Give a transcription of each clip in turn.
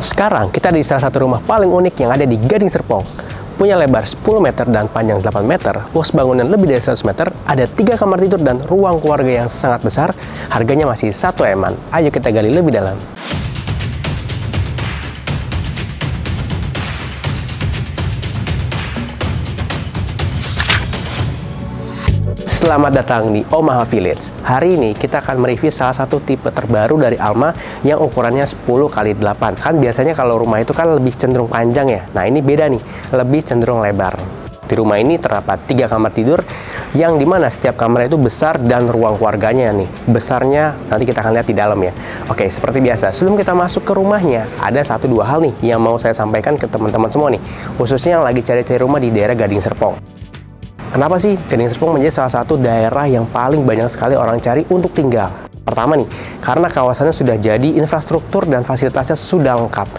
Sekarang kita di salah satu rumah paling unik yang ada di Gading Serpong. Punya lebar 10 meter dan panjang 8 meter, luas bangunan lebih dari 100 meter, ada 3 kamar tidur dan ruang keluarga yang sangat besar. Harganya masih 1 eman. Ayo kita gali lebih dalam. Selamat datang di Omaha Village. Hari ini kita akan mereview salah satu tipe terbaru dari Alma yang ukurannya 10x8. Kan biasanya kalau rumah itu kan lebih cenderung panjang ya. Nah ini beda nih, lebih cenderung lebar. Di rumah ini terdapat 3 kamar tidur yang dimana setiap kamar itu besar dan ruang keluarganya nih. Besarnya nanti kita akan lihat di dalam ya. Oke, seperti biasa, sebelum kita masuk ke rumahnya, ada 1-2 hal nih yang mau saya sampaikan ke teman-teman semua nih. Khususnya yang lagi cari-cari rumah di daerah Gading Serpong. Kenapa sih Gading Serpong menjadi salah satu daerah yang paling banyak sekali orang cari untuk tinggal? Pertama nih, karena kawasannya sudah jadi infrastruktur dan fasilitasnya sudah lengkap.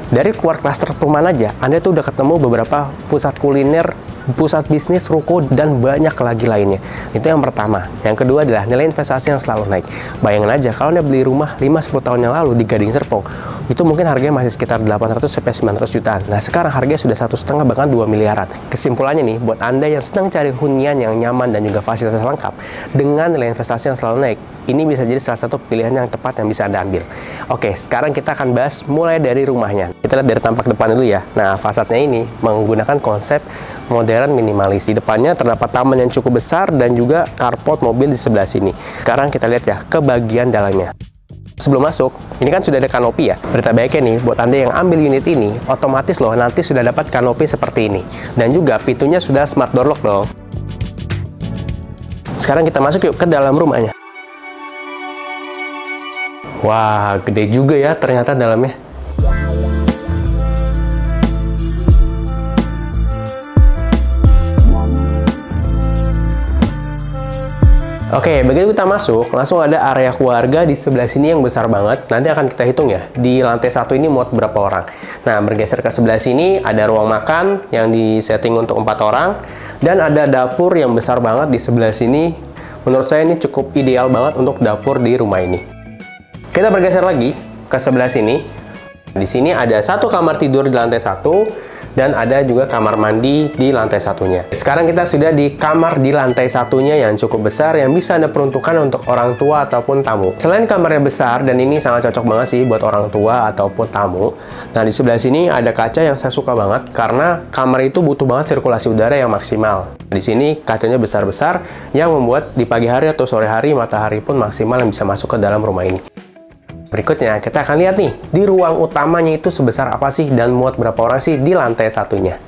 Dari keluar klaster perumahan aja, Anda tuh udah ketemu beberapa pusat kuliner, pusat bisnis, ruko, dan banyak lagi lainnya. Itu yang pertama. Yang kedua adalah nilai investasi yang selalu naik. Bayangin aja, kalau Anda beli rumah 5-10 tahun yang lalu di Gading Serpong, itu mungkin harganya masih sekitar 800-900 jutaan. Nah, sekarang harganya sudah 1,5 bahkan 2 miliaran. Kesimpulannya nih, buat Anda yang sedang cari hunian yang nyaman dan juga fasilitas lengkap, dengan nilai investasi yang selalu naik, ini bisa jadi salah satu pilihan yang tepat yang bisa Anda ambil. Oke, sekarang kita akan bahas mulai dari rumahnya. Kita lihat dari tampak depan dulu ya. Nah, fasadnya ini menggunakan konsep modern minimalis. Di depannya terdapat taman yang cukup besar dan juga carport mobil di sebelah sini. Sekarang kita lihat ya ke bagian dalamnya. Sebelum masuk, ini kan sudah ada kanopi ya. Berita baiknya nih, buat Anda yang ambil unit ini, otomatis loh nanti sudah dapat kanopi seperti ini. Dan juga pintunya sudah smart door lock loh. Sekarang kita masuk yuk ke dalam rumahnya. Wah, gede juga ya ternyata dalamnya. Oke, begitu kita masuk, langsung ada area keluarga di sebelah sini yang besar banget. Nanti akan kita hitung ya, di lantai 1 ini muat berapa orang. Nah, bergeser ke sebelah sini, ada ruang makan yang disetting untuk 4 orang. Dan ada dapur yang besar banget di sebelah sini. Menurut saya ini cukup ideal banget untuk dapur di rumah ini. Kita bergeser lagi ke sebelah sini. Di sini ada 1 kamar tidur di lantai 1. Dan ada juga kamar mandi di lantai 1-nya. Sekarang kita sudah di kamar di lantai 1-nya yang cukup besar yang bisa Anda peruntukkan untuk orang tua ataupun tamu. Selain kamarnya besar, dan ini sangat cocok banget sih buat orang tua ataupun tamu. Nah, di sebelah sini ada kaca yang saya suka banget karena kamar itu butuh banget sirkulasi udara yang maksimal. Di sini kacanya besar-besar yang membuat di pagi hari atau sore hari matahari pun maksimal yang bisa masuk ke dalam rumah ini. Berikutnya, kita akan lihat nih, di ruang utamanya itu sebesar apa sih dan muat berapa orang sih di lantai 1-nya.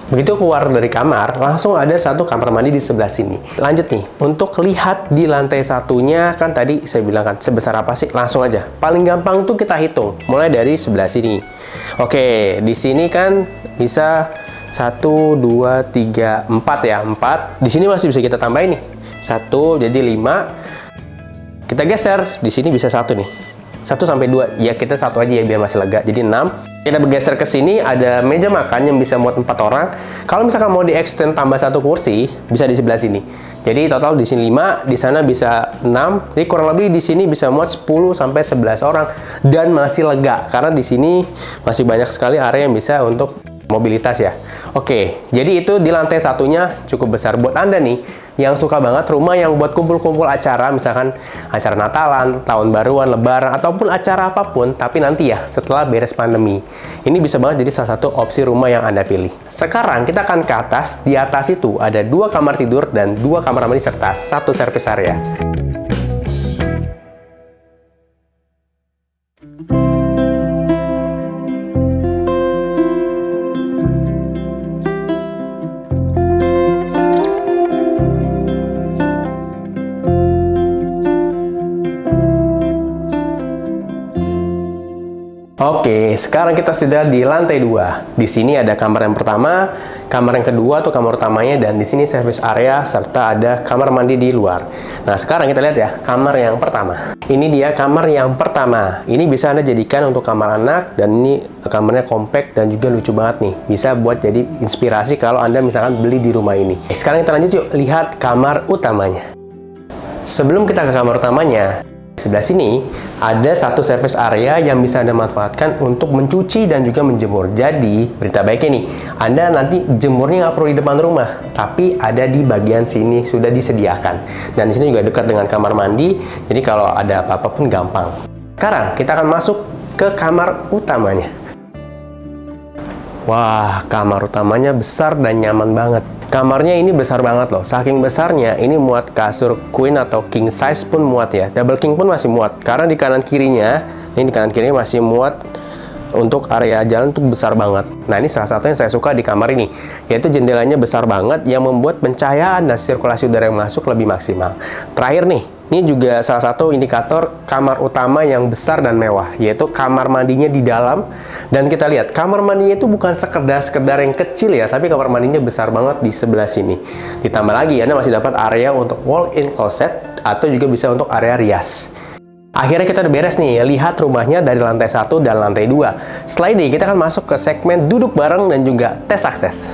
Begitu keluar dari kamar, langsung ada 1 kamar mandi di sebelah sini. Lanjut nih, untuk lihat di lantai 1-nya, kan tadi saya bilang kan, sebesar apa sih? Langsung aja. Paling gampang tuh kita hitung, mulai dari sebelah sini. Oke, di sini kan bisa 1, 2, 3, 4 ya, 4. Di sini masih bisa kita tambahin nih. 1, jadi 5. Kita geser, di sini bisa 1 nih. 1 sampai 2, ya kita 1 aja ya biar masih lega, jadi 6. Kita bergeser ke sini, ada meja makan yang bisa muat 4 orang. Kalau misalkan mau di-extend tambah 1 kursi, bisa di sebelah sini. Jadi total di sini 5, di sana bisa 6. Jadi kurang lebih di sini bisa muat 10 sampai 11 orang dan masih lega karena di sini masih banyak sekali area yang bisa untuk mobilitas ya. Oke, jadi itu di lantai 1-nya cukup besar. Buat Anda nih yang suka banget rumah yang buat kumpul-kumpul acara, misalkan acara Natalan, Tahun Baruan, Lebaran, ataupun acara apapun, tapi nanti ya setelah beres pandemi. Ini bisa banget jadi salah satu opsi rumah yang Anda pilih. Sekarang kita akan ke atas. Di atas itu ada 2 kamar tidur dan 2 kamar mandi serta 1 service area. Oke, sekarang kita sudah di lantai 2. Di sini ada kamar yang pertama, kamar yang kedua atau kamar utamanya, dan di sini service area serta ada kamar mandi di luar. Nah, sekarang kita lihat ya, kamar yang pertama. Ini dia kamar yang pertama. Ini bisa Anda jadikan untuk kamar anak, dan ini kamarnya compact dan juga lucu banget nih. Bisa buat jadi inspirasi kalau Anda misalkan beli di rumah ini. Sekarang kita lanjut yuk, lihat kamar utamanya. Sebelum kita ke kamar utamanya, Di sebelah sini ada satu service area yang bisa Anda manfaatkan untuk mencuci dan juga menjemur. Jadi, berita baiknya nih, Anda nanti jemurnya nggak perlu di depan rumah, tapi ada di bagian sini sudah disediakan. Dan di sini juga dekat dengan kamar mandi, jadi kalau ada apa-apa pun gampang. Sekarang kita akan masuk ke kamar utamanya. Wah, kamar utamanya besar dan nyaman banget. Kamarnya ini besar banget loh, saking besarnya ini muat kasur queen atau king size pun muat ya. Double king pun masih muat, karena di kanan kirinya, ini di kanan kirinya masih muat untuk area jalan tuh besar banget. Nah, ini salah satu yang saya suka di kamar ini, yaitu jendelanya besar banget yang membuat pencahayaan dan sirkulasi udara yang masuk lebih maksimal. Terakhir nih, ini juga salah satu indikator kamar utama yang besar dan mewah, yaitu kamar mandinya di dalam. Dan kita lihat, kamar mandinya itu bukan sekedar yang kecil ya, tapi kamar mandinya besar banget di sebelah sini. Ditambah lagi, Anda masih dapat area untuk walk-in closet, atau juga bisa untuk area rias. Akhirnya kita udah beres nih, lihat rumahnya dari lantai 1 dan lantai 2. Setelah ini, kita akan masuk ke segmen duduk bareng dan juga tes akses.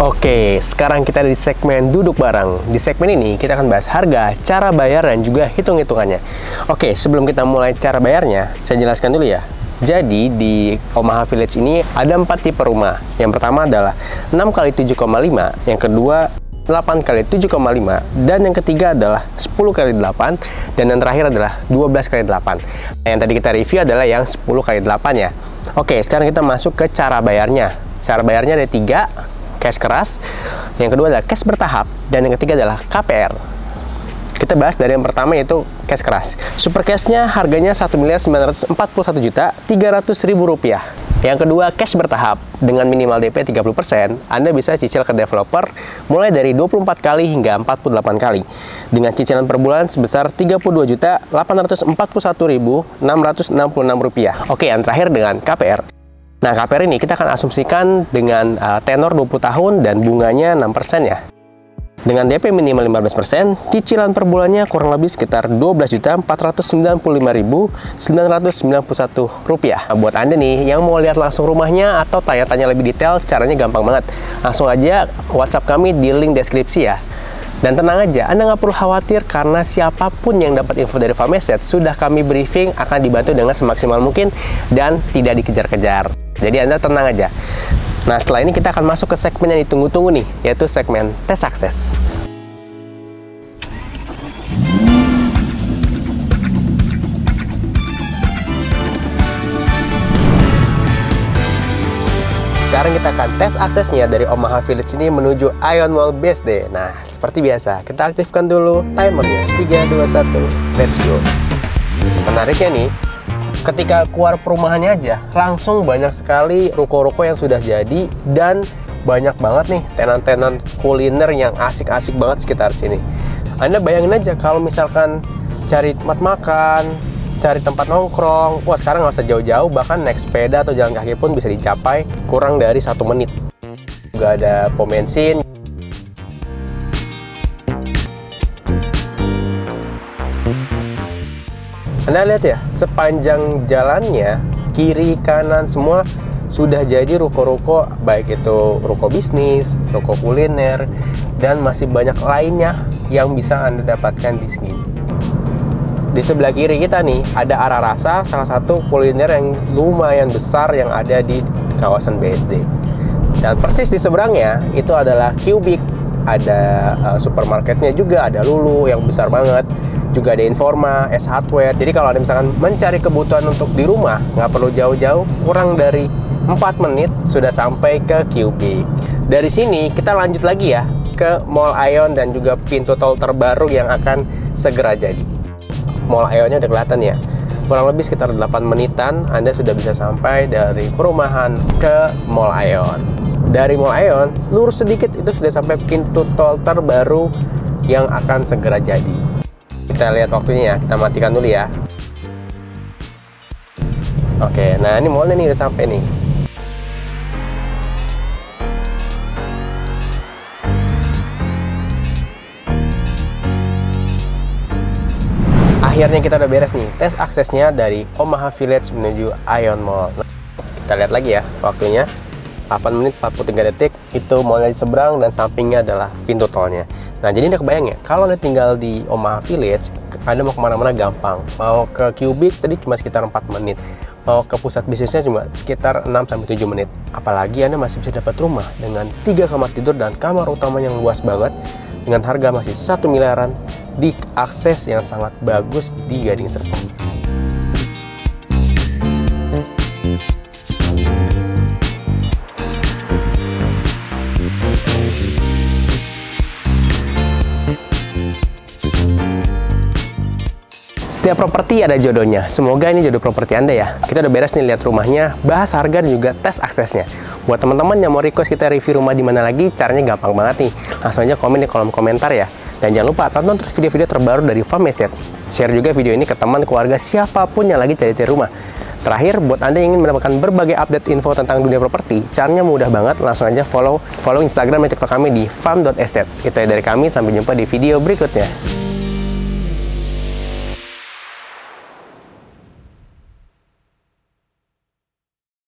Oke, sekarang kita ada di segmen duduk bareng. Di segmen ini kita akan bahas harga, cara bayar, dan juga hitung-hitungannya. Oke, sebelum kita mulai cara bayarnya, saya jelaskan dulu ya. Jadi di Omaha Village ini ada 4 tipe rumah. Yang pertama adalah 6x7,5, yang kedua 8x7,5, dan yang ketiga adalah 10x8, dan yang terakhir adalah 12x8. Yang tadi kita review adalah yang 10x8 ya. Oke, sekarang kita masuk ke cara bayarnya. Cara bayarnya ada 3. Cash keras, yang kedua adalah cash bertahap, dan yang ketiga adalah KPR. Kita bahas dari yang pertama, yaitu cash keras. Super cashnya harganya Rp1.941.300.000. Yang kedua, cash bertahap. Dengan minimal DP 30%, Anda bisa cicil ke developer mulai dari 24 kali hingga 48 kali. Dengan cicilan per bulan sebesar Rp32.841.666. Oke, yang terakhir dengan KPR. Nah, KPR ini kita akan asumsikan dengan tenor 20 tahun dan bunganya 6% ya. Dengan DP minimal 15%, cicilan per bulannya kurang lebih sekitar Rp12.495.991. Buat Anda nih yang mau lihat langsung rumahnya atau tanya-tanya lebih detail, caranya gampang banget. Langsung aja WhatsApp kami di link deskripsi ya. Dan tenang aja, Anda nggak perlu khawatir karena siapapun yang dapat info dari Fameset sudah kami briefing, akan dibantu dengan semaksimal mungkin dan tidak dikejar-kejar. Jadi Anda tenang aja. Nah, setelah ini kita akan masuk ke segmen yang ditunggu-tunggu nih, yaitu segmen tes akses. Sekarang kita akan tes aksesnya dari Omaha Village ini menuju Ion Mall BSD. Nah, seperti biasa, kita aktifkan dulu timernya. 3, 2, 1, let's go. Menariknya nih, ketika keluar perumahannya aja, langsung banyak sekali ruko-ruko yang sudah jadi, dan banyak banget nih tenan-tenan kuliner yang asik-asik banget sekitar sini. Anda bayangin aja kalau misalkan cari tempat makan, cari tempat nongkrong, wah sekarang nggak usah jauh-jauh, bahkan naik sepeda atau jalan kaki pun bisa dicapai kurang dari 1 menit. Juga ada pom bensin. Anda lihat ya, sepanjang jalannya, kiri, kanan, semua sudah jadi ruko-ruko, baik itu ruko bisnis, ruko kuliner, dan masih banyak lainnya yang bisa Anda dapatkan di sini. Di sebelah kiri kita nih, ada Ara Rasa, salah satu kuliner yang lumayan besar yang ada di kawasan BSD. Dan persis di seberangnya, itu adalah Cubic. Ada supermarketnya juga, ada Lulu yang besar banget. Juga ada Informa, S Hardware. Jadi kalau Anda misalkan mencari kebutuhan untuk di rumah, nggak perlu jauh-jauh, kurang dari 4 menit sudah sampai ke Cubic. Dari sini kita lanjut lagi ya ke Mall Ion dan juga pintu tol terbaru yang akan segera jadi. Mall Ionnya udah kelihatan ya. Kurang lebih sekitar 8 menitan Anda sudah bisa sampai dari perumahan ke Mall Ion. Dari Mall Ion, lurus sedikit itu sudah sampai pintu tol terbaru yang akan segera jadi. Kita lihat waktunya ya, kita matikan dulu ya. Oke, nah ini mallnya nih udah sampai nih. Akhirnya kita udah beres nih tes aksesnya dari Omaha Village menuju Ion Mall. Kita lihat lagi ya waktunya. 8 menit 43 detik, itu mallnya di seberang dan sampingnya adalah pintu tolnya. Nah, jadi Anda kebayang ya, kalau Anda tinggal di Omaha Village, Anda mau kemana-mana gampang. Mau ke Cubic tadi cuma sekitar 4 menit. Mau ke pusat bisnisnya cuma sekitar 6-7 menit. Apalagi Anda masih bisa dapat rumah dengan 3 kamar tidur dan kamar utama yang luas banget, dengan harga masih 1 miliaran di akses yang sangat bagus di Gading Serpong. Setiap properti ada jodohnya. Semoga ini jodoh properti Anda ya. Kita udah beres nih lihat rumahnya, bahas harga dan juga tes aksesnya. Buat teman-teman yang mau request kita review rumah di mana lagi, caranya gampang banget nih. Langsung aja komen di kolom komentar ya. Dan jangan lupa tonton terus video-video terbaru dari Farm Estate. Share juga video ini ke teman, keluarga, siapapun yang lagi cari-cari rumah. Terakhir, buat Anda yang ingin mendapatkan berbagai update info tentang dunia properti, caranya mudah banget. Langsung aja follow Instagram dan TikTok kami di farm.estate. Itu ya dari kami, sampai jumpa di video berikutnya.